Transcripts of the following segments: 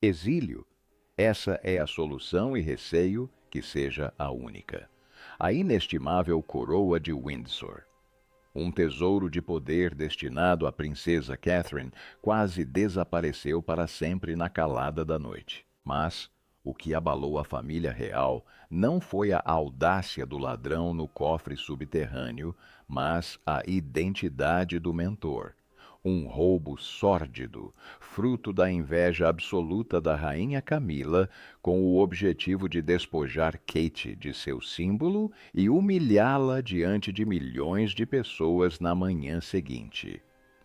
Exílio? Essa é a solução e receio que seja a única. A inestimável coroa de Windsor. Um tesouro de poder destinado à princesa Catherine quase desapareceu para sempre na calada da noite. Mas o que abalou a família real não foi a audácia do ladrão no cofre subterrâneo, mas a identidade do mentor. Um roubo sórdido, fruto da inveja absoluta da rainha Camila, com o objetivo de despojar Kate de seu símbolo e humilhá-la diante de milhões de pessoas na manhã seguinte.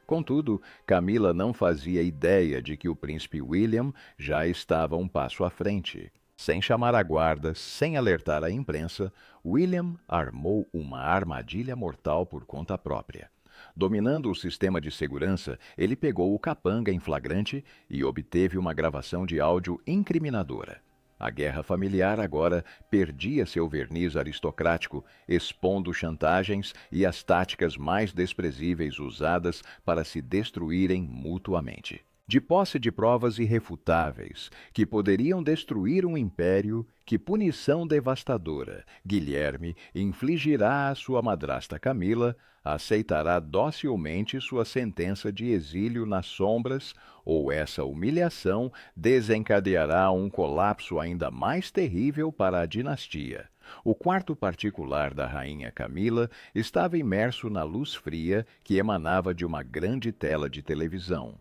Contudo, Camila não fazia ideia de que o príncipe William já estava um passo à frente. Sem chamar a guarda, sem alertar a imprensa, William armou uma armadilha mortal por conta própria. Dominando o sistema de segurança, ele pegou o capanga em flagrante e obteve uma gravação de áudio incriminadora. A guerra familiar agora perdia seu verniz aristocrático, expondo chantagens e as táticas mais desprezíveis usadas para se destruírem mutuamente. De posse de provas irrefutáveis que poderiam destruir um império, que punição devastadora Guilherme infligirá à sua madrasta Camila, aceitará docilmente sua sentença de exílio nas sombras, ou essa humilhação desencadeará um colapso ainda mais terrível para a dinastia. O quarto particular da rainha Camila estava imerso na luz fria que emanava de uma grande tela de televisão.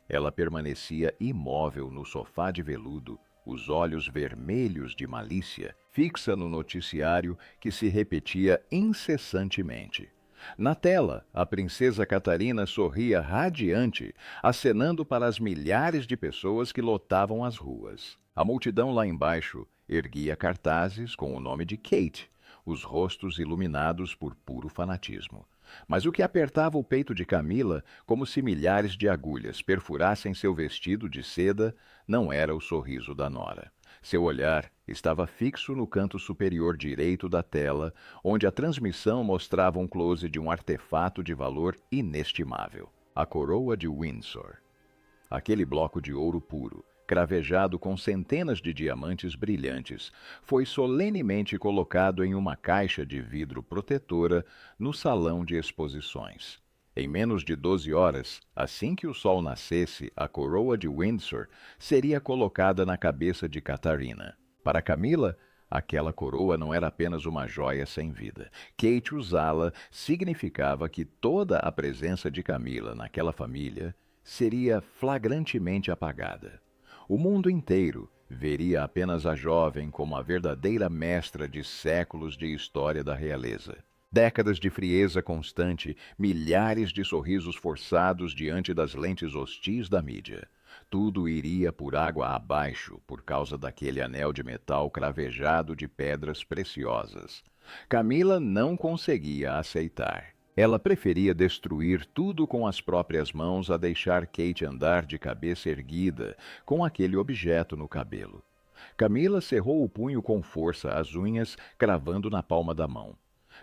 Ela permanecia imóvel no sofá de veludo, os olhos vermelhos de malícia, fixa no noticiário que se repetia incessantemente. Na tela, a princesa Catarina sorria radiante, acenando para as milhares de pessoas que lotavam as ruas. A multidão lá embaixo erguia cartazes com o nome de Kate, os rostos iluminados por puro fanatismo. Mas o que apertava o peito de Camila, como se milhares de agulhas perfurassem seu vestido de seda, não era o sorriso da nora. Seu olhar estava fixo no canto superior direito da tela, onde a transmissão mostrava um close de um artefato de valor inestimável. A coroa de Windsor. Aquele bloco de ouro puro, cravejado com centenas de diamantes brilhantes, foi solenemente colocado em uma caixa de vidro protetora no salão de exposições. Em menos de 12 horas, assim que o sol nascesse, a coroa de Windsor seria colocada na cabeça de Catarina. Para Camila, aquela coroa não era apenas uma joia sem vida. Kate usá-la significava que toda a presença de Camila naquela família seria flagrantemente apagada. O mundo inteiro veria apenas a jovem como a verdadeira mestra de séculos de história da realeza. Décadas de frieza constante, milhares de sorrisos forçados diante das lentes hostis da mídia. Tudo iria por água abaixo por causa daquele anel de metal cravejado de pedras preciosas. Camila não conseguia aceitar. Ela preferia destruir tudo com as próprias mãos a deixar Kate andar de cabeça erguida, com aquele objeto no cabelo. Camila cerrou o punho com força, as unhas cravando na palma da mão.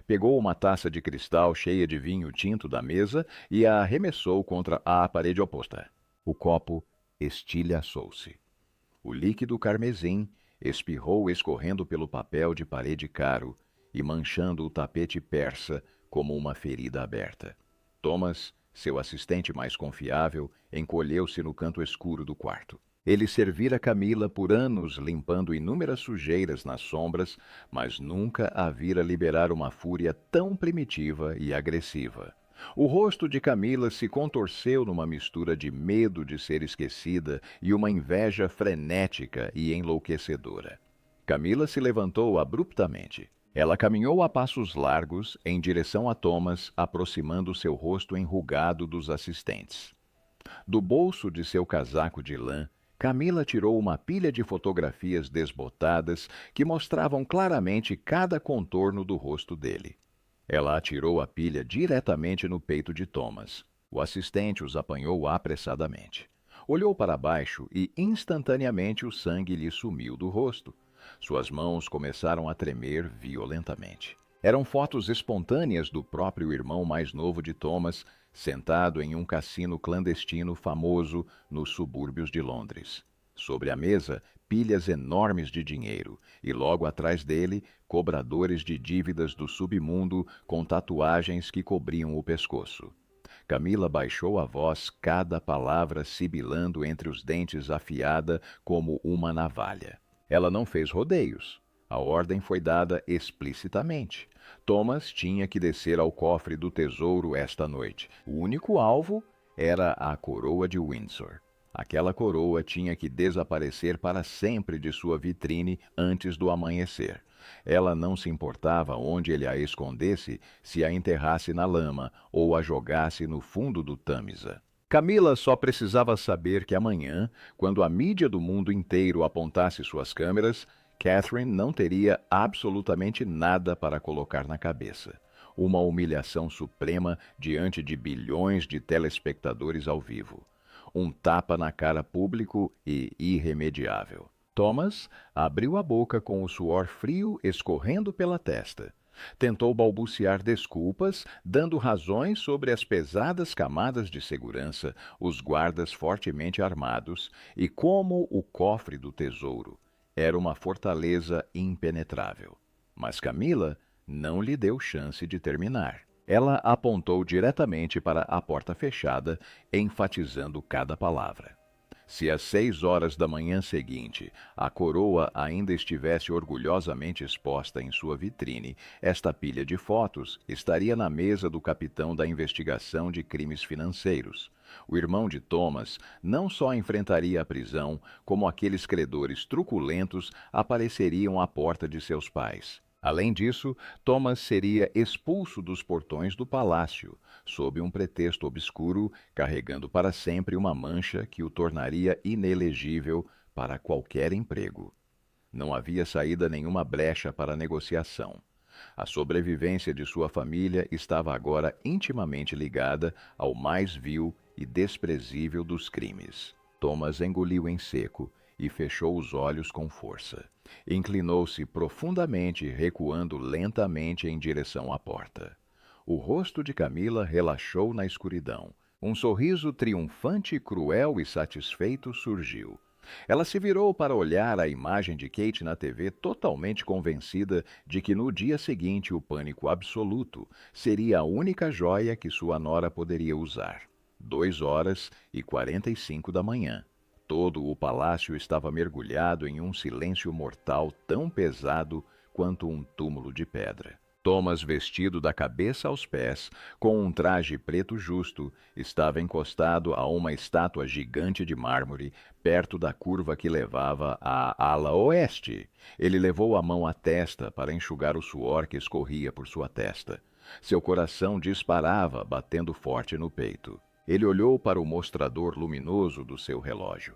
Pegou uma taça de cristal cheia de vinho tinto da mesa e a arremessou contra a parede oposta. O copo estilhaçou-se. O líquido carmesim espirrou escorrendo pelo papel de parede caro e manchando o tapete persa como uma ferida aberta. Thomas, seu assistente mais confiável, encolheu-se no canto escuro do quarto. Ele servira Camila por anos limpando inúmeras sujeiras nas sombras, mas nunca a vira liberar uma fúria tão primitiva e agressiva. O rosto de Camila se contorceu numa mistura de medo de ser esquecida e uma inveja frenética e enlouquecedora. Camila se levantou abruptamente. Ela caminhou a passos largos em direção a Thomas, aproximando seu rosto enrugado dos assistentes. Do bolso de seu casaco de lã, Camila tirou uma pilha de fotografias desbotadas que mostravam claramente cada contorno do rosto dele. Ela atirou a pilha diretamente no peito de Thomas. O assistente os apanhou apressadamente. Olhou para baixo e instantaneamente o sangue lhe sumiu do rosto. Suas mãos começaram a tremer violentamente. Eram fotos espontâneas do próprio irmão mais novo de Thomas, sentado em um cassino clandestino famoso nos subúrbios de Londres. Sobre a mesa, pilhas enormes de dinheiro, e logo atrás dele, cobradores de dívidas do submundo com tatuagens que cobriam o pescoço. Camila baixou a voz, cada palavra sibilando entre os dentes afiada como uma navalha. Ela não fez rodeios. A ordem foi dada explicitamente. Thomas tinha que descer ao cofre do tesouro esta noite. O único alvo era a coroa de Windsor. Aquela coroa tinha que desaparecer para sempre de sua vitrine antes do amanhecer. Ela não se importava onde ele a escondesse, se a enterrasse na lama ou a jogasse no fundo do Tâmisa. Camila só precisava saber que amanhã, quando a mídia do mundo inteiro apontasse suas câmeras, Catherine não teria absolutamente nada para colocar na cabeça. Uma humilhação suprema diante de bilhões de telespectadores ao vivo. Um tapa na cara público e irremediável. Thomas abriu a boca com o suor frio escorrendo pela testa. Tentou balbuciar desculpas, dando razões sobre as pesadas camadas de segurança, os guardas fortemente armados e como o cofre do tesouro era uma fortaleza impenetrável. Mas Camila não lhe deu chance de terminar. Ela apontou diretamente para a porta fechada, enfatizando cada palavra. Se às 6 horas da manhã seguinte a coroa ainda estivesse orgulhosamente exposta em sua vitrine, esta pilha de fotos estaria na mesa do capitão da investigação de crimes financeiros. O irmão de Thomas não só enfrentaria a prisão, como aqueles credores truculentos apareceriam à porta de seus pais. Além disso, Thomas seria expulso dos portões do palácio, sob um pretexto obscuro, carregando para sempre uma mancha que o tornaria inelegível para qualquer emprego. Não havia saída nenhuma brecha para a negociação. A sobrevivência de sua família estava agora intimamente ligada ao mais vil e desprezível dos crimes. Thomas engoliu em seco e fechou os olhos com força. Inclinou-se profundamente, recuando lentamente em direção à porta. O rosto de Camila relaxou na escuridão. Um sorriso triunfante, cruel e satisfeito surgiu. Ela se virou para olhar a imagem de Kate na TV, totalmente convencida de que no dia seguinte o pânico absoluto seria a única joia que sua nora poderia usar. 2h45 da manhã. Todo o palácio estava mergulhado em um silêncio mortal tão pesado quanto um túmulo de pedra. Thomas, vestido da cabeça aos pés, com um traje preto justo, estava encostado a uma estátua gigante de mármore, perto da curva que levava à ala oeste. Ele levou a mão à testa para enxugar o suor que escorria por sua testa. Seu coração disparava, batendo forte no peito. Ele olhou para o mostrador luminoso do seu relógio.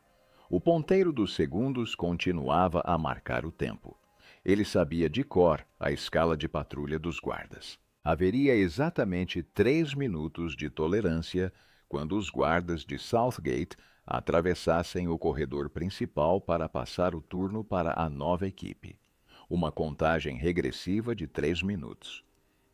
O ponteiro dos segundos continuava a marcar o tempo. Ele sabia de cor a escala de patrulha dos guardas. Haveria exatamente 3 minutos de tolerância quando os guardas de Southgate atravessassem o corredor principal para passar o turno para a nova equipe. Uma contagem regressiva de 3 minutos.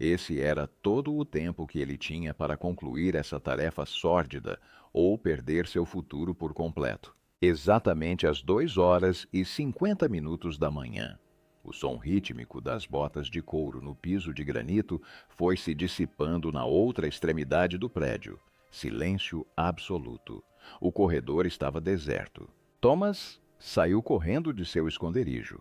Esse era todo o tempo que ele tinha para concluir essa tarefa sórdida ou perder seu futuro por completo. Exatamente às 2h50 da manhã. O som rítmico das botas de couro no piso de granito foi se dissipando na outra extremidade do prédio. Silêncio absoluto. O corredor estava deserto. Thomas saiu correndo de seu esconderijo.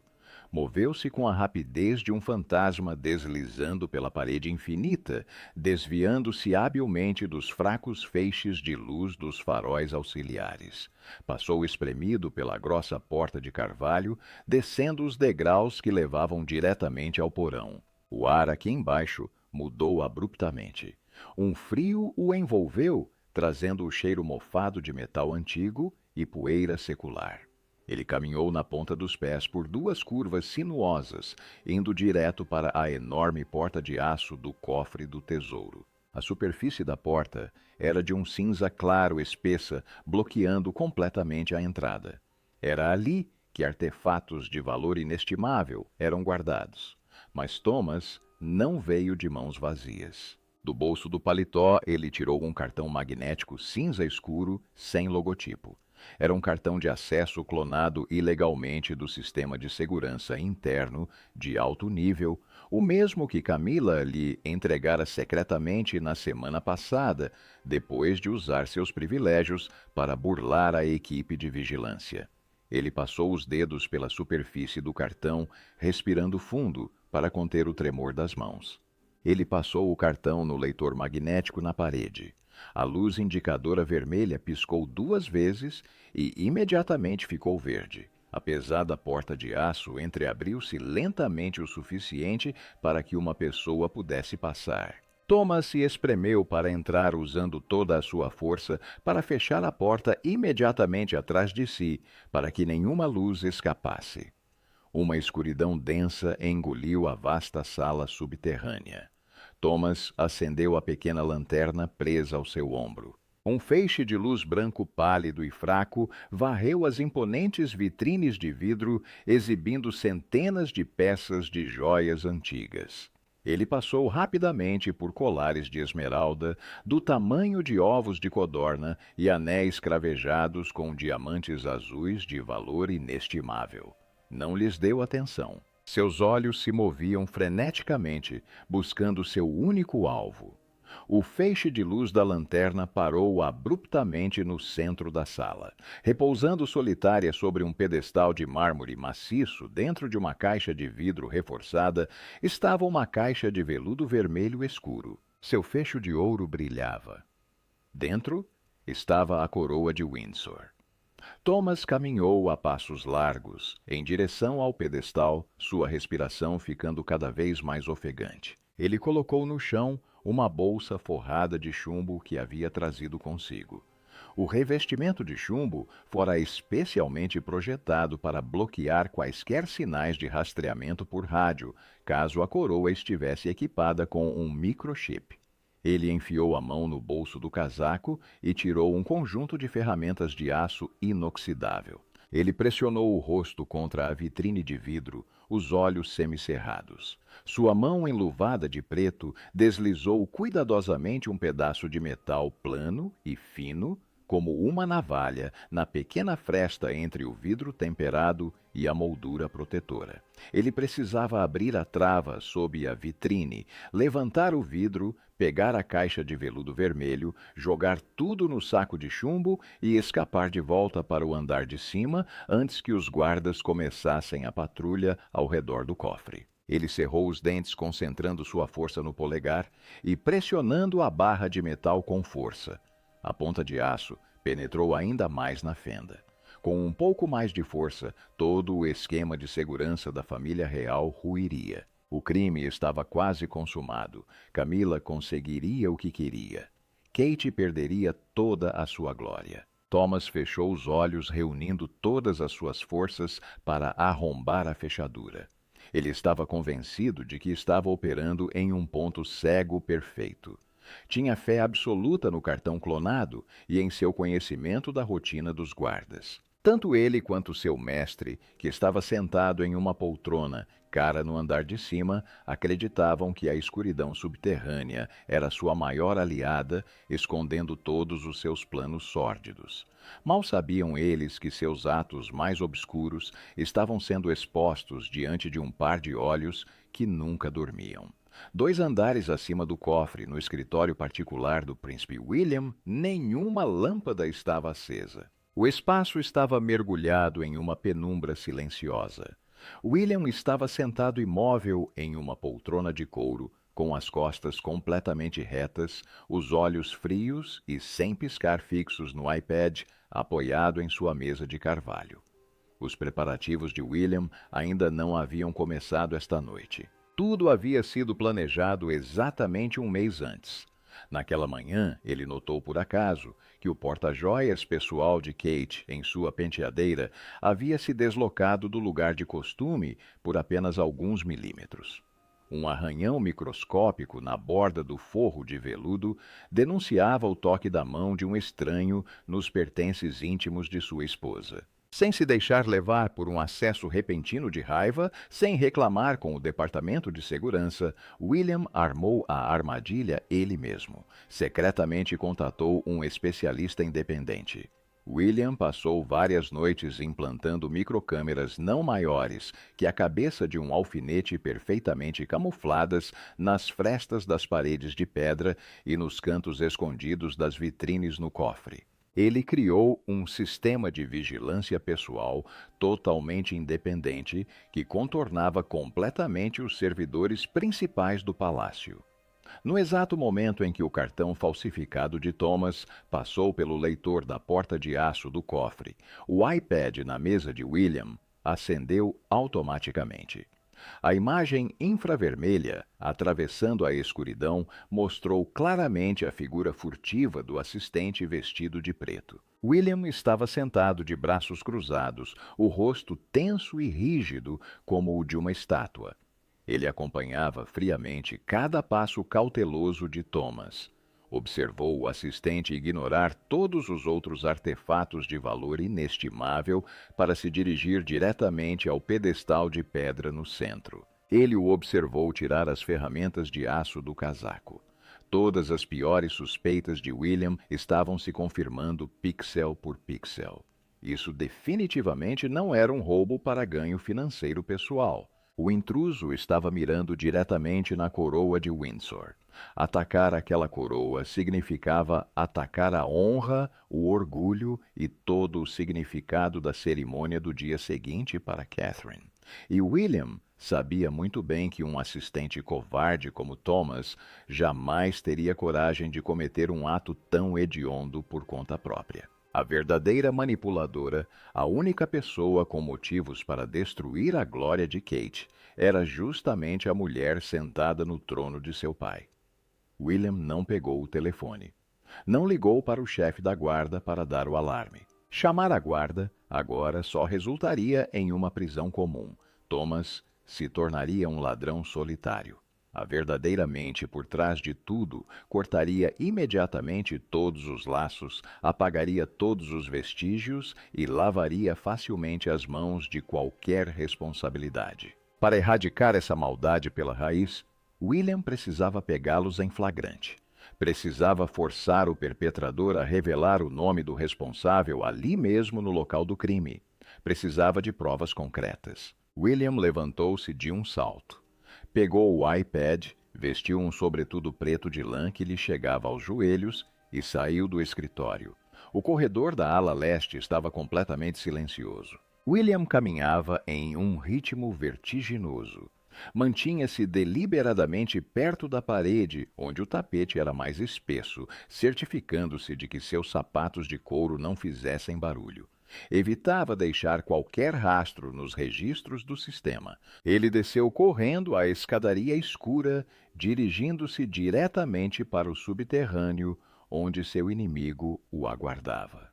Moveu-se com a rapidez de um fantasma deslizando pela parede infinita, desviando-se habilmente dos fracos feixes de luz dos faróis auxiliares. Passou espremido pela grossa porta de carvalho, descendo os degraus que levavam diretamente ao porão. O ar aqui embaixo mudou abruptamente. Um frio o envolveu, trazendo o cheiro mofado de metal antigo e poeira secular. Ele caminhou na ponta dos pés por 2 curvas sinuosas, indo direto para a enorme porta de aço do cofre do tesouro. A superfície da porta era de um cinza claro espessa, bloqueando completamente a entrada. Era ali que artefatos de valor inestimável eram guardados. Mas Thomas não veio de mãos vazias. Do bolso do paletó, ele tirou um cartão magnético cinza escuro, sem logotipo. Era um cartão de acesso clonado ilegalmente do sistema de segurança interno de alto nível, o mesmo que Camila lhe entregara secretamente na semana passada, depois de usar seus privilégios para burlar a equipe de vigilância. Ele passou os dedos pela superfície do cartão, respirando fundo para conter o tremor das mãos. Ele passou o cartão no leitor magnético na parede. A luz indicadora vermelha piscou 2 vezes e imediatamente ficou verde. A pesada porta de aço entreabriu-se lentamente o suficiente para que uma pessoa pudesse passar. Thomas se espremeu para entrar usando toda a sua força para fechar a porta imediatamente atrás de si, para que nenhuma luz escapasse. Uma escuridão densa engoliu a vasta sala subterrânea. Thomas acendeu a pequena lanterna presa ao seu ombro. Um feixe de luz branco pálido e fraco varreu as imponentes vitrines de vidro, exibindo centenas de peças de joias antigas. Ele passou rapidamente por colares de esmeralda, do tamanho de ovos de codorna, e anéis cravejados com diamantes azuis de valor inestimável. Não lhes deu atenção. Seus olhos se moviam freneticamente, buscando seu único alvo. O feixe de luz da lanterna parou abruptamente no centro da sala. Repousando solitária sobre um pedestal de mármore maciço dentro de uma caixa de vidro reforçada, estava uma caixa de veludo vermelho escuro. Seu fecho de ouro brilhava. Dentro estava a coroa de Windsor. Thomas caminhou a passos largos, em direção ao pedestal, sua respiração ficando cada vez mais ofegante. Ele colocou no chão uma bolsa forrada de chumbo que havia trazido consigo. O revestimento de chumbo fora especialmente projetado para bloquear quaisquer sinais de rastreamento por rádio, caso a coroa estivesse equipada com um microchip. Ele enfiou a mão no bolso do casaco e tirou um conjunto de ferramentas de aço inoxidável. Ele pressionou o rosto contra a vitrine de vidro, os olhos semicerrados. Sua mão enluvada de preto deslizou cuidadosamente um pedaço de metal plano e fino, como uma navalha, na pequena fresta entre o vidro temperado e a moldura protetora. Ele precisava abrir a trava sob a vitrine, levantar o vidro, pegar a caixa de veludo vermelho, jogar tudo no saco de chumbo e escapar de volta para o andar de cima antes que os guardas começassem a patrulha ao redor do cofre. Ele cerrou os dentes, concentrando sua força no polegar e pressionando a barra de metal com força. A ponta de aço penetrou ainda mais na fenda. Com um pouco mais de força, todo o esquema de segurança da família real ruiria. O crime estava quase consumado. Camila conseguiria o que queria. Kate perderia toda a sua glória. Thomas fechou os olhos, reunindo todas as suas forças para arrombar a fechadura. Ele estava convencido de que estava operando em um ponto cego perfeito. Tinha fé absoluta no cartão clonado e em seu conhecimento da rotina dos guardas. Tanto ele quanto seu mestre, que estava sentado em uma poltrona, cara no andar de cima, acreditavam que a escuridão subterrânea era sua maior aliada, escondendo todos os seus planos sórdidos. Mal sabiam eles que seus atos mais obscuros estavam sendo expostos diante de um par de olhos que nunca dormiam. 2 andares acima do cofre, no escritório particular do príncipe William, nenhuma lâmpada estava acesa. O espaço estava mergulhado em uma penumbra silenciosa. William estava sentado imóvel em uma poltrona de couro, com as costas completamente retas, os olhos frios e sem piscar fixos no iPad, apoiado em sua mesa de carvalho. Os preparativos de William ainda não haviam começado esta noite. Tudo havia sido planejado exatamente um mês antes. Naquela manhã, ele notou por acaso que o porta-joias pessoal de Kate, em sua penteadeira, havia se deslocado do lugar de costume por apenas alguns milímetros. Um arranhão microscópico na borda do forro de veludo denunciava o toque da mão de um estranho nos pertences íntimos de sua esposa. Sem se deixar levar por um acesso repentino de raiva, sem reclamar com o departamento de segurança, William armou a armadilha ele mesmo. Secretamente contatou um especialista independente. William passou várias noites implantando microcâmeras não maiores que a cabeça de um alfinete perfeitamente camufladas nas frestas das paredes de pedra e nos cantos escondidos das vitrines no cofre. Ele criou um sistema de vigilância pessoal totalmente independente que contornava completamente os servidores principais do palácio. No exato momento em que o cartão falsificado de Thomas passou pelo leitor da porta de aço do cofre, o iPad na mesa de William acendeu automaticamente. A imagem infravermelha, atravessando a escuridão, mostrou claramente a figura furtiva do assistente vestido de preto. William estava sentado de braços cruzados, o rosto tenso e rígido como o de uma estátua. Ele acompanhava friamente cada passo cauteloso de Thomas. Observou o assistente ignorar todos os outros artefatos de valor inestimável para se dirigir diretamente ao pedestal de pedra no centro. Ele o observou tirar as ferramentas de aço do casaco. Todas as piores suspeitas de William estavam se confirmando pixel por pixel. Isso definitivamente não era um roubo para ganho financeiro pessoal. O intruso estava mirando diretamente na coroa de Windsor. Atacar aquela coroa significava atacar a honra, o orgulho e todo o significado da cerimônia do dia seguinte para Catherine. E William sabia muito bem que um assistente covarde como Thomas jamais teria coragem de cometer um ato tão hediondo por conta própria. A verdadeira manipuladora, a única pessoa com motivos para destruir a glória de Kate, era justamente a mulher sentada no trono de seu pai. William não pegou o telefone. Não ligou para o chefe da guarda para dar o alarme. Chamar a guarda agora só resultaria em uma prisão comum. Thomas se tornaria um ladrão solitário. A verdadeira mente por trás de tudo cortaria imediatamente todos os laços, apagaria todos os vestígios e lavaria facilmente as mãos de qualquer responsabilidade. Para erradicar essa maldade pela raiz, William precisava pegá-los em flagrante. Precisava forçar o perpetrador a revelar o nome do responsável ali mesmo no local do crime. Precisava de provas concretas. William levantou-se de um salto. Pegou o iPad, vestiu um sobretudo preto de lã que lhe chegava aos joelhos e saiu do escritório. O corredor da ala leste estava completamente silencioso. William caminhava em um ritmo vertiginoso. Mantinha-se deliberadamente perto da parede, onde o tapete era mais espesso, certificando-se de que seus sapatos de couro não fizessem barulho. Evitava deixar qualquer rastro nos registros do sistema. Ele desceu correndo a escadaria escura, dirigindo-se diretamente para o subterrâneo, onde seu inimigo o aguardava.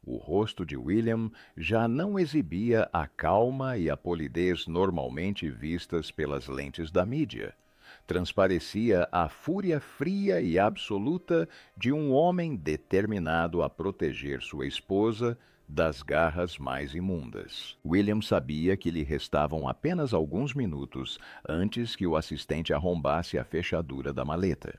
O rosto de William já não exibia a calma e a polidez normalmente vistas pelas lentes da mídia. Transparecia a fúria fria e absoluta de um homem determinado a proteger sua esposa das garras mais imundas. William sabia que lhe restavam apenas alguns minutos antes que o assistente arrombasse a fechadura da maleta.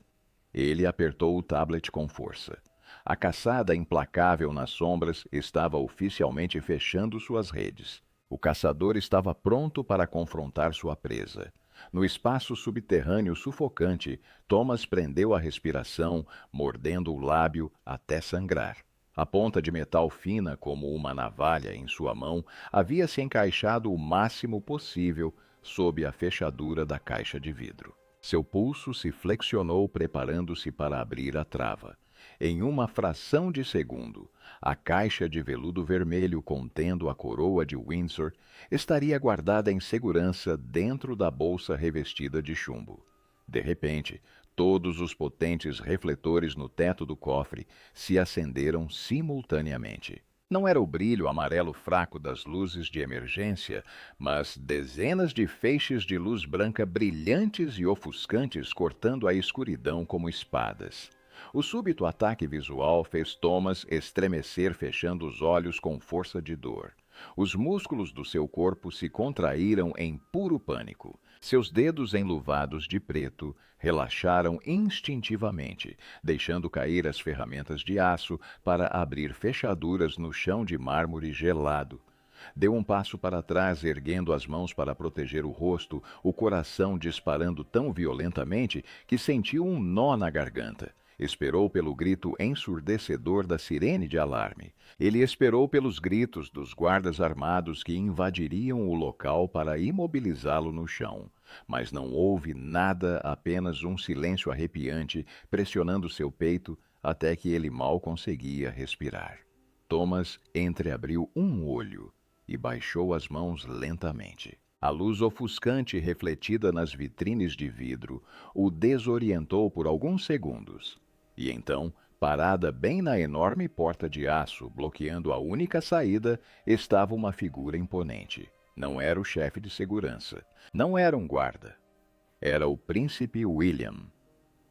Ele apertou o tablet com força. A caçada implacável nas sombras estava oficialmente fechando suas redes. O caçador estava pronto para confrontar sua presa. No espaço subterrâneo sufocante, Thomas prendeu a respiração, mordendo o lábio até sangrar. A ponta de metal fina como uma navalha em sua mão havia se encaixado o máximo possível sob a fechadura da caixa de vidro. Seu pulso se flexionou preparando-se para abrir a trava. Em uma fração de segundo, a caixa de veludo vermelho contendo a coroa de Windsor estaria guardada em segurança dentro da bolsa revestida de chumbo. De repente, todos os potentes refletores no teto do cofre se acenderam simultaneamente. Não era o brilho amarelo fraco das luzes de emergência, mas dezenas de feixes de luz branca brilhantes e ofuscantes cortando a escuridão como espadas. O súbito ataque visual fez Thomas estremecer, fechando os olhos com força de dor. Os músculos do seu corpo se contraíram em puro pânico. Seus dedos enluvados de preto relaxaram instintivamente, deixando cair as ferramentas de aço para abrir fechaduras no chão de mármore gelado. Deu um passo para trás, erguendo as mãos para proteger o rosto, o coração disparando tão violentamente que sentiu um nó na garganta. Esperou pelo grito ensurdecedor da sirene de alarme. Ele esperou pelos gritos dos guardas armados que invadiriam o local para imobilizá-lo no chão. Mas não houve nada, apenas um silêncio arrepiante pressionando seu peito até que ele mal conseguia respirar. Thomas entreabriu um olho e baixou as mãos lentamente. A luz ofuscante refletida nas vitrines de vidro o desorientou por alguns segundos. E então, parada bem na enorme porta de aço, bloqueando a única saída, estava uma figura imponente. Não era o chefe de segurança. Não era um guarda. Era o príncipe William.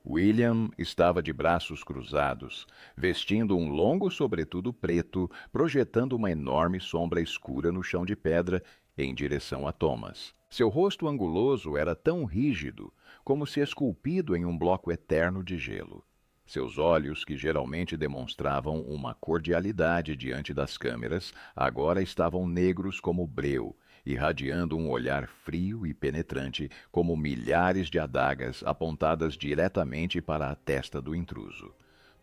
William estava de braços cruzados, vestindo um longo sobretudo preto, projetando uma enorme sombra escura no chão de pedra em direção a Thomas. Seu rosto anguloso era tão rígido, como se esculpido em um bloco eterno de gelo. Seus olhos, que geralmente demonstravam uma cordialidade diante das câmeras, agora estavam negros como breu, irradiando um olhar frio e penetrante, como milhares de adagas apontadas diretamente para a testa do intruso.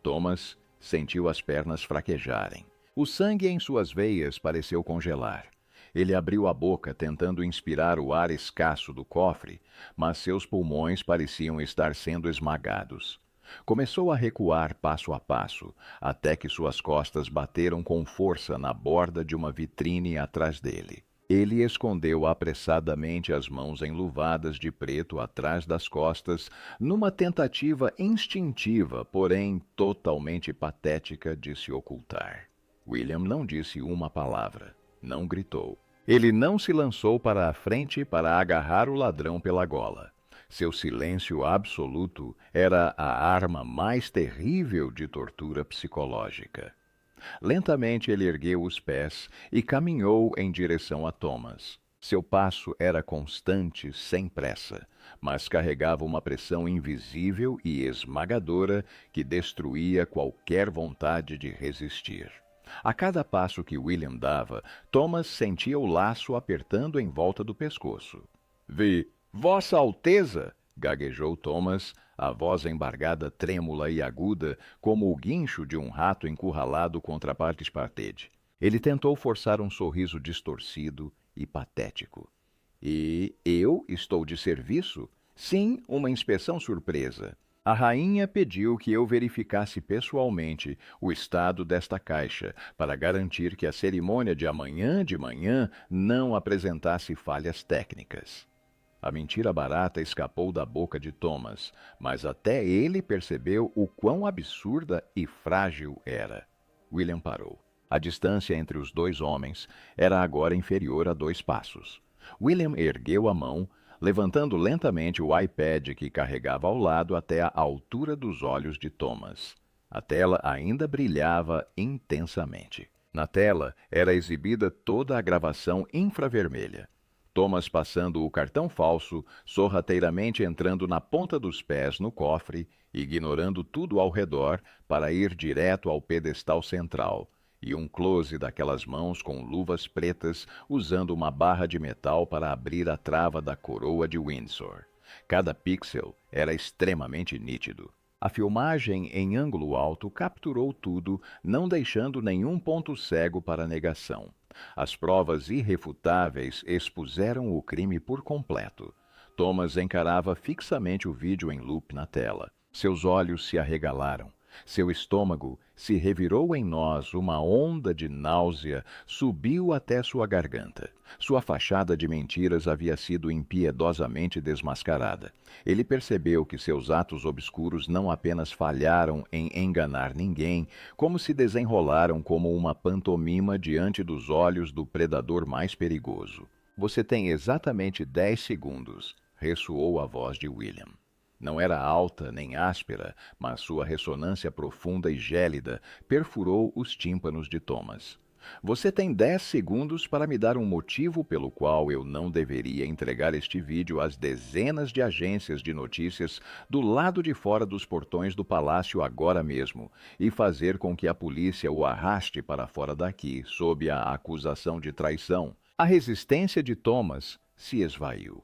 Thomas sentiu as pernas fraquejarem. O sangue em suas veias pareceu congelar. Ele abriu a boca tentando inspirar o ar escasso do cofre, mas seus pulmões pareciam estar sendo esmagados. Começou a recuar passo a passo, até que suas costas bateram com força na borda de uma vitrine atrás dele. Ele escondeu apressadamente as mãos enluvadas de preto atrás das costas, numa tentativa instintiva, porém totalmente patética, de se ocultar. William não disse uma palavra, não gritou. Ele não se lançou para a frente para agarrar o ladrão pela gola. Seu silêncio absoluto era a arma mais terrível de tortura psicológica. Lentamente ele ergueu os pés e caminhou em direção a Thomas. Seu passo era constante, sem pressa, mas carregava uma pressão invisível e esmagadora que destruía qualquer vontade de resistir. A cada passo que William dava, Thomas sentia o laço apertando em volta do pescoço. Vossa Alteza, gaguejou Thomas, a voz embargada, trêmula e aguda, como o guincho de um rato encurralado contra a parede. Ele tentou forçar um sorriso distorcido e patético. E eu estou de serviço? Sim, uma inspeção surpresa. A rainha pediu que eu verificasse pessoalmente o estado desta caixa, para garantir que a cerimônia de amanhã de manhã não apresentasse falhas técnicas. A mentira barata escapou da boca de Thomas, mas até ele percebeu o quão absurda e frágil era. William parou. A distância entre os dois homens era agora inferior a 2 passos. William ergueu a mão, levantando lentamente o iPad que carregava ao lado até a altura dos olhos de Thomas. A tela ainda brilhava intensamente. Na tela era exibida toda a gravação infravermelha. Thomas passando o cartão falso, sorrateiramente entrando na ponta dos pés no cofre, ignorando tudo ao redor para ir direto ao pedestal central, e um close daquelas mãos com luvas pretas usando uma barra de metal para abrir a trava da coroa de Windsor. Cada pixel era extremamente nítido. A filmagem em ângulo alto capturou tudo, não deixando nenhum ponto cego para negação. As provas irrefutáveis expuseram o crime por completo. Thomas encarava fixamente o vídeo em loop na tela. Seus olhos se arregalaram. Seu estômago se revirou em nós, uma onda de náusea subiu até sua garganta. Sua fachada de mentiras havia sido impiedosamente desmascarada. Ele percebeu que seus atos obscuros não apenas falharam em enganar ninguém, como se desenrolaram como uma pantomima diante dos olhos do predador mais perigoso. Você tem exatamente 10 segundos, ressoou a voz de William. Não era alta nem áspera, mas sua ressonância profunda e gélida perfurou os tímpanos de Thomas. Você tem 10 segundos para me dar um motivo pelo qual eu não deveria entregar este vídeo às dezenas de agências de notícias do lado de fora dos portões do palácio agora mesmo e fazer com que a polícia o arraste para fora daqui sob a acusação de traição. A resistência de Thomas se esvaiu.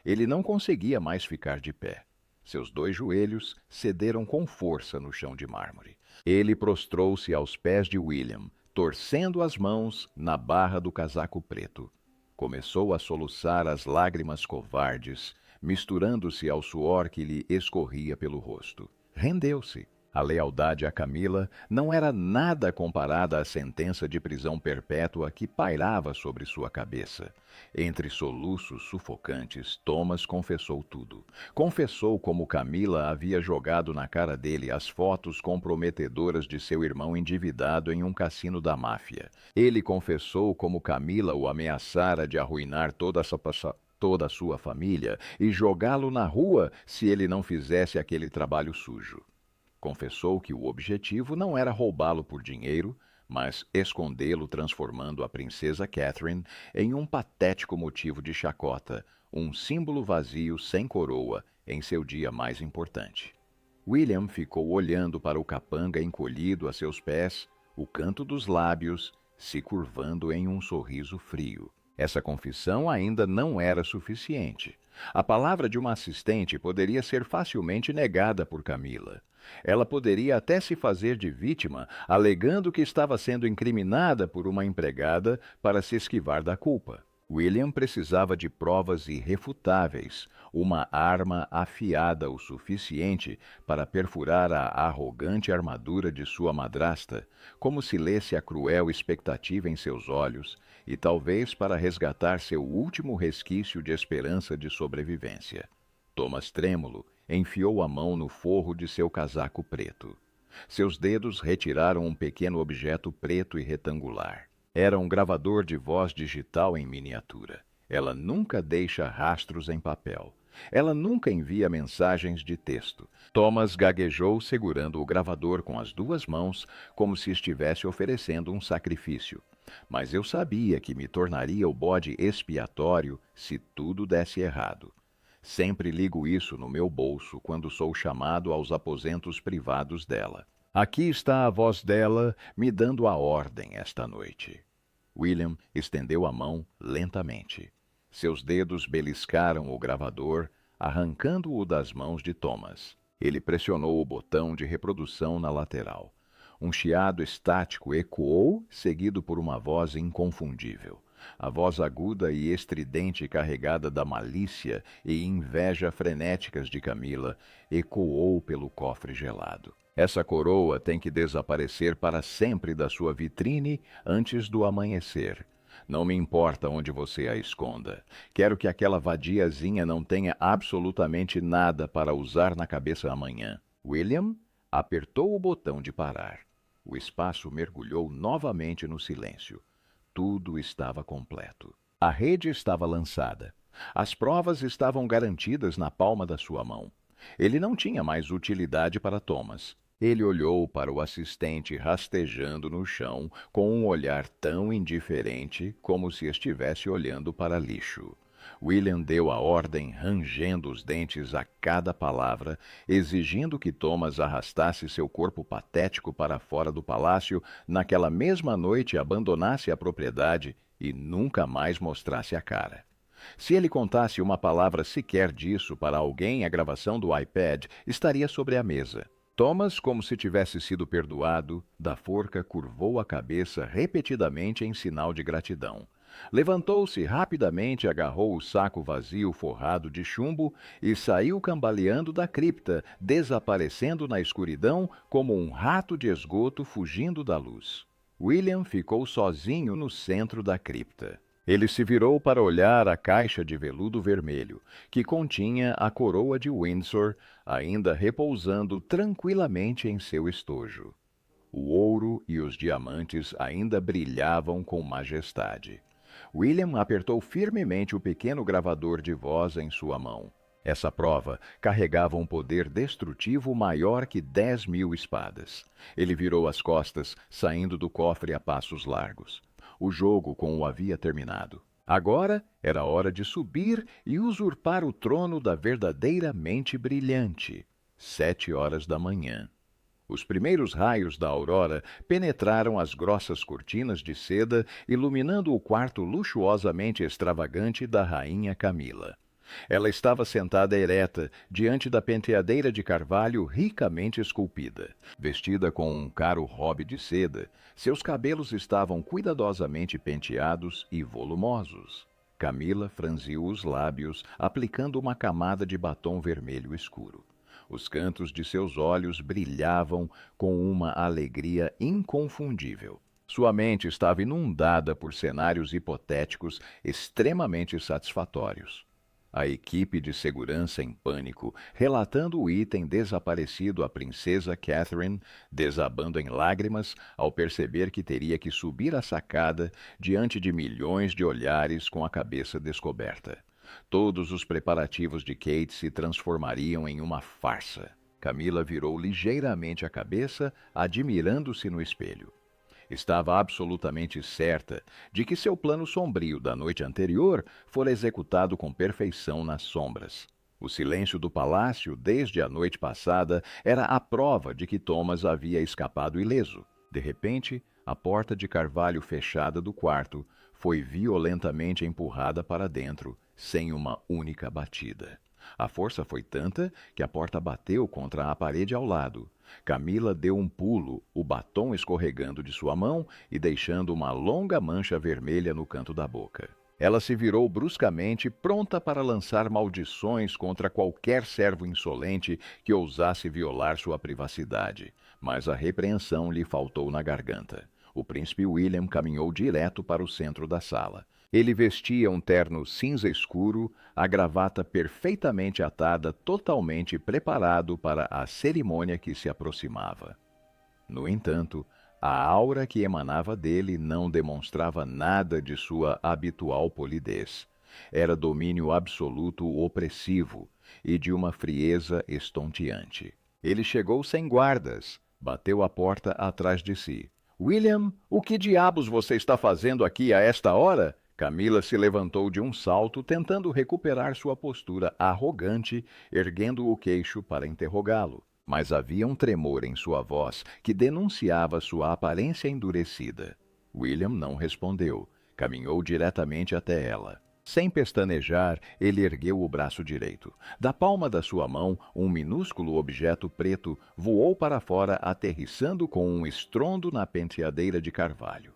Ele não conseguia mais ficar de pé. Seus 2 joelhos cederam com força no chão de mármore. Ele prostrou-se aos pés de William, torcendo as mãos na barra do casaco preto. Começou a soluçar as lágrimas covardes, misturando-se ao suor que lhe escorria pelo rosto. Rendeu-se. A lealdade a Camila não era nada comparada à sentença de prisão perpétua que pairava sobre sua cabeça. Entre soluços sufocantes, Thomas confessou tudo. Confessou como Camila havia jogado na cara dele as fotos comprometedoras de seu irmão endividado em um cassino da máfia. Ele confessou como Camila o ameaçara de arruinar toda a sua família e jogá-lo na rua se ele não fizesse aquele trabalho sujo. Confessou que o objetivo não era roubá-lo por dinheiro, mas escondê-lo transformando a princesa Catherine em um patético motivo de chacota, um símbolo vazio sem coroa em seu dia mais importante. William ficou olhando para o capanga encolhido a seus pés, o canto dos lábios se curvando em um sorriso frio. Essa confissão ainda não era suficiente. A palavra de uma assistente poderia ser facilmente negada por Camila. Ela poderia até se fazer de vítima, alegando que estava sendo incriminada por uma empregada para se esquivar da culpa. William precisava de provas irrefutáveis, uma arma afiada o suficiente para perfurar a arrogante armadura de sua madrasta, como se lesse a cruel expectativa em seus olhos, e talvez para resgatar seu último resquício de esperança de sobrevivência. Thomas, trêmulo, enfiou a mão no forro de seu casaco preto. Seus dedos retiraram um pequeno objeto preto e retangular. Era um gravador de voz digital em miniatura. Ela nunca deixa rastros em papel. Ela nunca envia mensagens de texto. Thomas gaguejou segurando o gravador com as 2 mãos, como se estivesse oferecendo um sacrifício. Mas eu sabia que me tornaria o bode expiatório se tudo desse errado. Sempre ligo isso no meu bolso quando sou chamado aos aposentos privados dela. Aqui está a voz dela me dando a ordem esta noite. William estendeu a mão lentamente. Seus dedos beliscaram o gravador, arrancando-o das mãos de Thomas. Ele pressionou o botão de reprodução na lateral. Um chiado estático ecoou, seguido por uma voz inconfundível. A voz aguda e estridente carregada da malícia e inveja frenéticas de Camila ecoou pelo cofre gelado. Essa coroa tem que desaparecer para sempre da sua vitrine antes do amanhecer. Não me importa onde você a esconda. Quero que aquela vadiazinha não tenha absolutamente nada para usar na cabeça amanhã. William apertou o botão de parar. O espaço mergulhou novamente no silêncio. Tudo estava completo. A rede estava lançada. As provas estavam garantidas na palma da sua mão. Ele não tinha mais utilidade para Thomas. Ele olhou para o assistente rastejando no chão com um olhar tão indiferente como se estivesse olhando para lixo. William deu a ordem, rangendo os dentes a cada palavra, exigindo que Thomas arrastasse seu corpo patético para fora do palácio naquela mesma noite, abandonasse a propriedade e nunca mais mostrasse a cara. Se ele contasse uma palavra sequer disso para alguém, a gravação do iPad estaria sobre a mesa. Thomas, como se tivesse sido perdoado, da forca curvou a cabeça repetidamente em sinal de gratidão. Levantou-se rapidamente, agarrou o saco vazio forrado de chumbo e saiu cambaleando da cripta, desaparecendo na escuridão como um rato de esgoto fugindo da luz. William ficou sozinho no centro da cripta. Ele se virou para olhar a caixa de veludo vermelho, que continha a coroa de Windsor, ainda repousando tranquilamente em seu estojo. O ouro e os diamantes ainda brilhavam com majestade. William apertou firmemente o pequeno gravador de voz em sua mão. Essa prova carregava um poder destrutivo maior que 10.000 espadas. Ele virou as costas, saindo do cofre a passos largos. O jogo com o havia terminado. Agora era hora de subir e usurpar o trono da verdadeira mente brilhante. 7 horas da manhã. Os primeiros raios da aurora penetraram as grossas cortinas de seda, iluminando o quarto luxuosamente extravagante da rainha Camila. Ela estava sentada ereta, diante da penteadeira de carvalho ricamente esculpida. Vestida com um caro robe de seda, seus cabelos estavam cuidadosamente penteados e volumosos. Camila franziu os lábios, aplicando uma camada de batom vermelho escuro. Os cantos de seus olhos brilhavam com uma alegria inconfundível. Sua mente estava inundada por cenários hipotéticos extremamente satisfatórios. A equipe de segurança em pânico, relatando o item desaparecido à princesa Catherine, desabando em lágrimas ao perceber que teria que subir a sacada diante de milhões de olhares com a cabeça descoberta. Todos os preparativos de Kate se transformariam em uma farsa. Camila virou ligeiramente a cabeça, admirando-se no espelho. Estava absolutamente certa de que seu plano sombrio da noite anterior fora executado com perfeição nas sombras. O silêncio do palácio, desde a noite passada, era a prova de que Thomas havia escapado ileso. De repente, a porta de carvalho fechada do quarto foi violentamente empurrada para dentro, sem uma única batida. A força foi tanta que a porta bateu contra a parede ao lado. Camila deu um pulo, o batom escorregando de sua mão e deixando uma longa mancha vermelha no canto da boca. Ela se virou bruscamente, pronta para lançar maldições contra qualquer servo insolente que ousasse violar sua privacidade, mas a repreensão lhe faltou na garganta. O príncipe William caminhou direto para o centro da sala. Ele vestia um terno cinza escuro, a gravata perfeitamente atada, totalmente preparado para a cerimônia que se aproximava. No entanto, a aura que emanava dele não demonstrava nada de sua habitual polidez. Era domínio absoluto opressivo e de uma frieza estonteante. Ele chegou sem guardas, bateu a porta atrás de si. "William, o que diabos você está fazendo aqui a esta hora?" Camila se levantou de um salto, tentando recuperar sua postura arrogante, erguendo o queixo para interrogá-lo. Mas havia um tremor em sua voz que denunciava sua aparência endurecida. William não respondeu. Caminhou diretamente até ela. Sem pestanejar, ele ergueu o braço direito. Da palma da sua mão, um minúsculo objeto preto voou para fora, aterrissando com um estrondo na penteadeira de carvalho.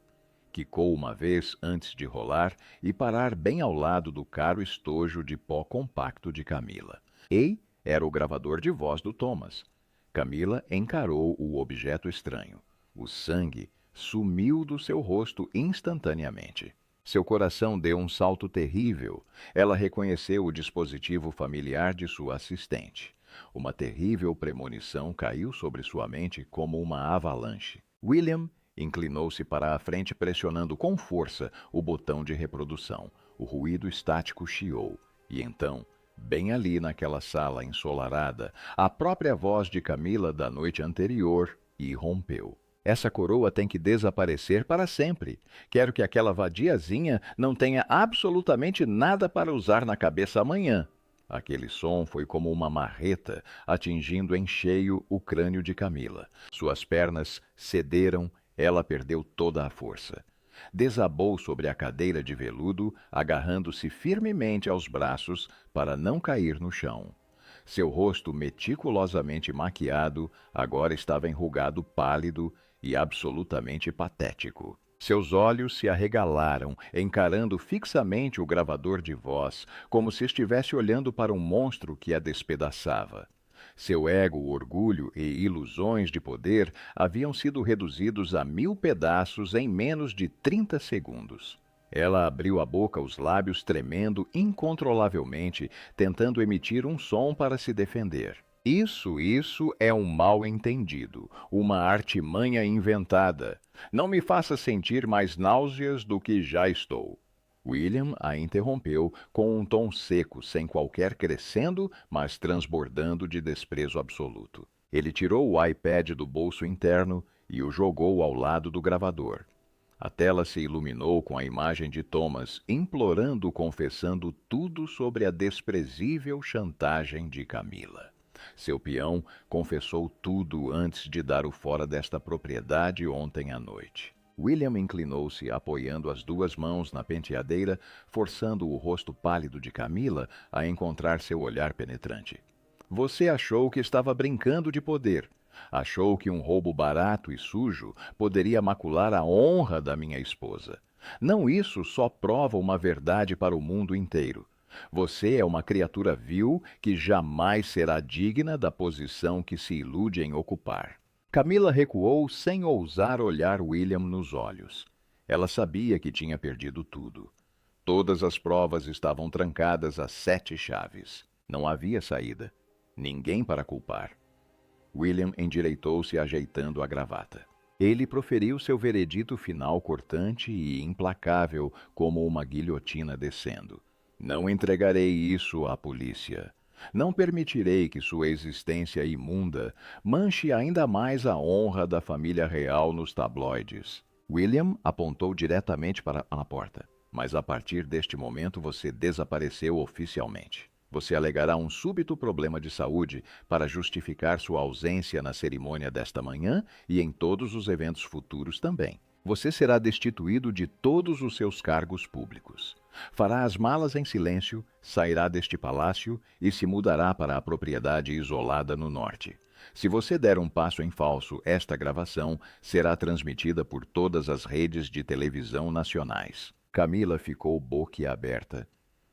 Quicou uma vez antes de rolar e parar bem ao lado do caro estojo de pó compacto de Camila. Era o gravador de voz do Thomas. Camila encarou o objeto estranho. O sangue sumiu do seu rosto instantaneamente. Seu coração deu um salto terrível. Ela reconheceu o dispositivo familiar de sua assistente. Uma terrível premonição caiu sobre sua mente como uma avalanche. William inclinou-se para a frente, pressionando com força o botão de reprodução. O ruído estático chiou. E então, bem ali naquela sala ensolarada, a própria voz de Camila da noite anterior irrompeu. "Essa coroa tem que desaparecer para sempre. Quero que aquela vadiazinha não tenha absolutamente nada para usar na cabeça amanhã." Aquele som foi como uma marreta, atingindo em cheio o crânio de Camila. Suas pernas cederam. Ela perdeu toda a força. Desabou sobre a cadeira de veludo, agarrando-se firmemente aos braços para não cair no chão. Seu rosto meticulosamente maquiado agora estava enrugado, pálido e absolutamente patético. Seus olhos se arregalaram, encarando fixamente o gravador de voz, como se estivesse olhando para um monstro que a despedaçava. Seu ego, orgulho e ilusões de poder haviam sido reduzidos a 1000 pedaços em menos de 30 segundos. Ela abriu a boca, os lábios tremendo incontrolavelmente, tentando emitir um som para se defender. Isso é um mal-entendido, uma artimanha inventada. Não me faça sentir mais náuseas do que já estou." William a interrompeu com um tom seco, sem qualquer crescendo, mas transbordando de desprezo absoluto. Ele tirou o iPad do bolso interno e o jogou ao lado do gravador. A tela se iluminou com a imagem de Thomas implorando, confessando tudo sobre a desprezível chantagem de Camila. Seu peão confessou tudo antes de dar o fora desta propriedade ontem à noite. William inclinou-se, apoiando as duas mãos na penteadeira, forçando o rosto pálido de Camila a encontrar seu olhar penetrante. Você achou que estava brincando de poder. Achou que um roubo barato e sujo poderia macular a honra da minha esposa. Não, isso só prova uma verdade para o mundo inteiro. Você é uma criatura vil que jamais será digna da posição que se ilude em ocupar. Camila recuou sem ousar olhar William nos olhos. Ela sabia que tinha perdido tudo. Todas as provas estavam trancadas a 7 chaves. Não havia saída. Ninguém para culpar. William endireitou-se ajeitando a gravata. Ele proferiu seu veredito final cortante e implacável como uma guilhotina descendo. Não entregarei isso à polícia. Não permitirei que sua existência imunda manche ainda mais a honra da família real nos tabloides. William apontou diretamente para a porta. Mas a partir deste momento você desapareceu oficialmente. Você alegará um súbito problema de saúde para justificar sua ausência na cerimônia desta manhã e em todos os eventos futuros também. Você será destituído de todos os seus cargos públicos. Fará as malas em silêncio, sairá deste palácio e se mudará para a propriedade isolada no norte. Se você der um passo em falso, esta gravação será transmitida por todas as redes de televisão nacionais. Camila ficou boquiaberta,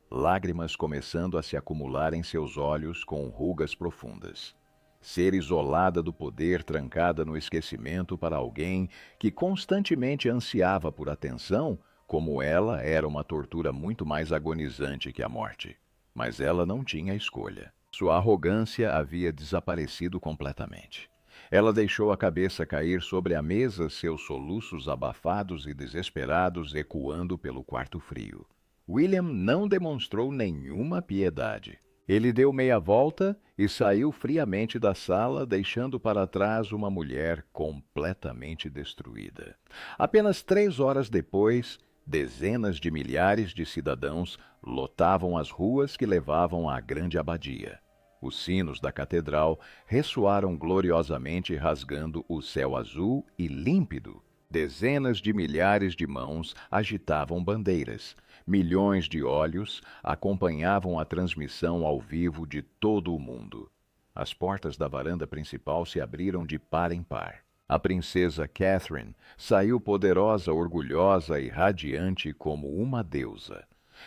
lágrimas começando a se acumular em seus olhos com rugas profundas. Ser isolada do poder, trancada no esquecimento para alguém que constantemente ansiava por atenção, como ela, era uma tortura muito mais agonizante que a morte. Mas ela não tinha escolha. Sua arrogância havia desaparecido completamente. Ela deixou a cabeça cair sobre a mesa, seus soluços abafados e desesperados ecoando pelo quarto frio. William não demonstrou nenhuma piedade. Ele deu meia volta e saiu friamente da sala, deixando para trás uma mulher completamente destruída. Apenas 3 horas depois, dezenas de milhares de cidadãos lotavam as ruas que levavam à grande abadia. Os sinos da catedral ressoaram gloriosamente, rasgando o céu azul e límpido. Dezenas de milhares de mãos agitavam bandeiras. Milhões de olhos acompanhavam a transmissão ao vivo de todo o mundo. As portas da varanda principal se abriram de par em par. A princesa Catherine saiu poderosa, orgulhosa e radiante como uma deusa.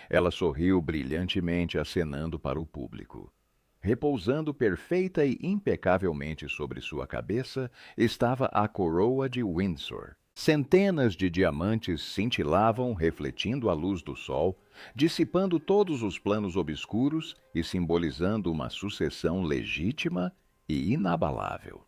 Ela sorriu brilhantemente, acenando para o público. Repousando perfeita e impecavelmente sobre sua cabeça estava a coroa de Windsor. Centenas de diamantes cintilavam, refletindo a luz do sol, dissipando todos os planos obscuros e simbolizando uma sucessão legítima e inabalável.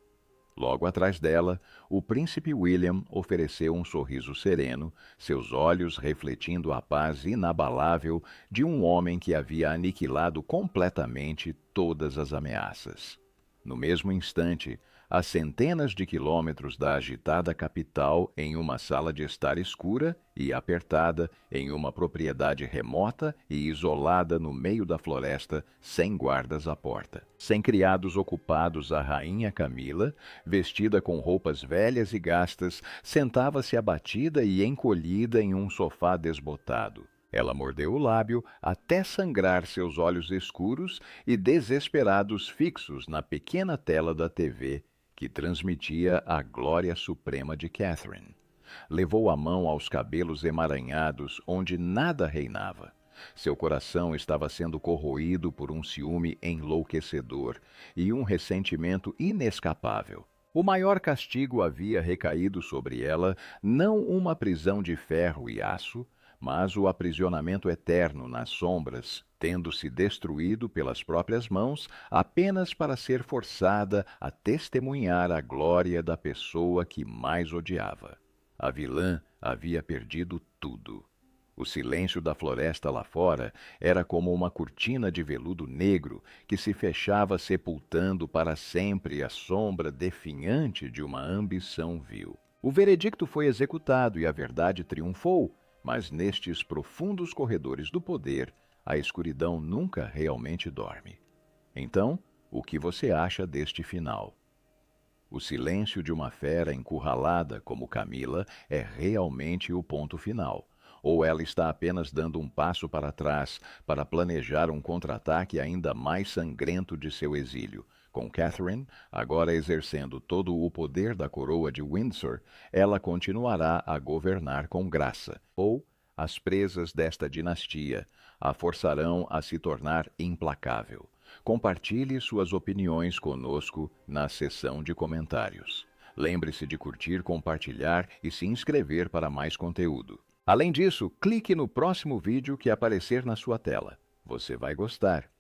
Logo atrás dela, o príncipe William ofereceu um sorriso sereno, seus olhos refletindo a paz inabalável de um homem que havia aniquilado completamente todas as ameaças. No mesmo instante, a centenas de quilômetros da agitada capital, em uma sala de estar escura e apertada, em uma propriedade remota e isolada no meio da floresta, sem guardas à porta. Sem criados ocupados, a rainha Camila, vestida com roupas velhas e gastas, sentava-se abatida e encolhida em um sofá desbotado. Ela mordeu o lábio até sangrar seus olhos escuros e desesperados fixos na pequena tela da TV que transmitia a glória suprema de Catherine. Levou a mão aos cabelos emaranhados onde nada reinava. Seu coração estava sendo corroído por um ciúme enlouquecedor e um ressentimento inescapável. O maior castigo havia recaído sobre ela, não uma prisão de ferro e aço, mas o aprisionamento eterno nas sombras, tendo-se destruído pelas próprias mãos apenas para ser forçada a testemunhar a glória da pessoa que mais odiava. A vilã havia perdido tudo. O silêncio da floresta lá fora era como uma cortina de veludo negro que se fechava sepultando para sempre a sombra definhante de uma ambição vil. O veredicto foi executado e a verdade triunfou, mas nestes profundos corredores do poder, a escuridão nunca realmente dorme. Então, o que você acha deste final? O silêncio de uma fera encurralada como Camila é realmente o ponto final. Ou ela está apenas dando um passo para trás para planejar um contra-ataque ainda mais sangrento de seu exílio? Com Catherine, agora exercendo todo o poder da coroa de Windsor, ela continuará a governar com graça. Ou as presas desta dinastia a forçarão a se tornar implacável. Compartilhe suas opiniões conosco na seção de comentários. Lembre-se de curtir, compartilhar e se inscrever para mais conteúdo. Além disso, clique no próximo vídeo que aparecer na sua tela. Você vai gostar.